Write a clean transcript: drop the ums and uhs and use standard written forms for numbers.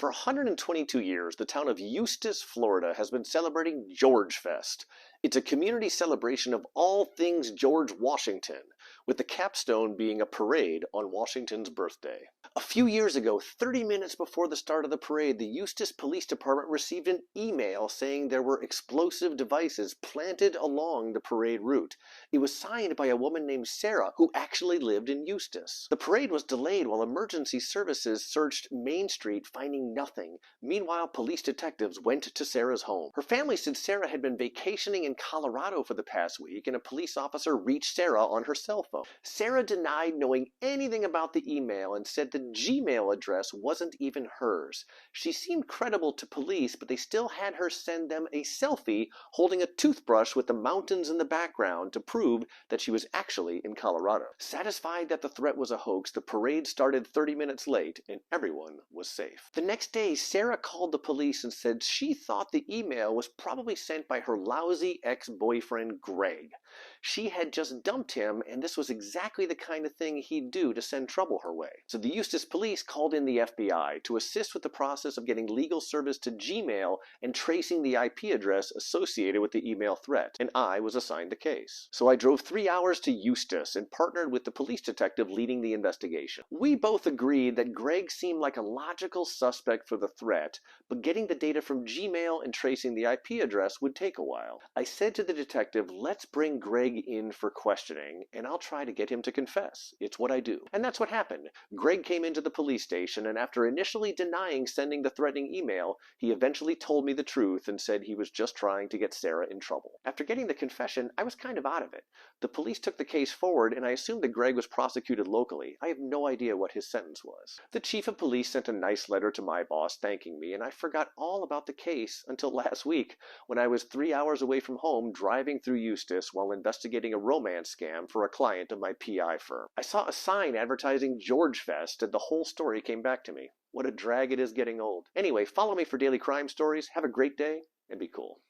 For 122 years, the town of Eustis, Florida has been celebrating George Fest. It's a community celebration of all things George Washington, with the capstone being a parade on Washington's birthday. A few years ago, 30 minutes before the start of the parade, the Eustis Police Department received an email saying there were explosive devices planted along the parade route. It was signed by a woman named Sarah, who actually lived in Eustis. The parade was delayed while emergency services searched Main Street, finding nothing. Meanwhile, police detectives went to Sarah's home. Her family said Sarah had been vacationing in Colorado for the past week, and a police officer reached Sarah on her cell phone. Sarah denied knowing anything about the email and said the Gmail address wasn't even hers. She seemed credible to police, but they still had her send them a selfie holding a toothbrush with the mountains in the background to prove that she was actually in Colorado. Satisfied that the threat was a hoax, the parade started 30 minutes late, and everyone was safe. The next day, Sarah called the police and said she thought the email was probably sent by her lousy ex-boyfriend, Greg. She had just dumped him, and this was exactly the kind of thing he'd do to send trouble her way. So the Eustis police called in the FBI to assist with the process of getting legal service to Gmail and tracing the IP address associated with the email threat, and I was assigned the case. So I drove 3 hours to Eustis and partnered with the police detective leading the investigation. We both agreed that Greg seemed like a logical suspect for the threat, but getting the data from Gmail and tracing the IP address would take a while. I said to the detective, let's bring Greg in for questioning, and I'll try to get him to confess. It's what I do. And that's what happened. Greg came into the police station, and after initially denying sending the threatening email, he eventually told me the truth and said he was just trying to get Sarah in trouble. After getting the confession, I was kind of out of it. The police took the case forward, and I assumed that Greg was prosecuted locally. I have no idea what his sentence was. The chief of police sent a nice letter to my boss thanking me, and I forgot all about the case until last week when I was 3 hours away from home driving through Eustis while investigating a romance scam for a client of my PI firm. I saw a sign advertising George Fest, and the whole story came back to me. What a drag it is getting old. Anyway, follow me for daily crime stories. Have a great day, and be cool.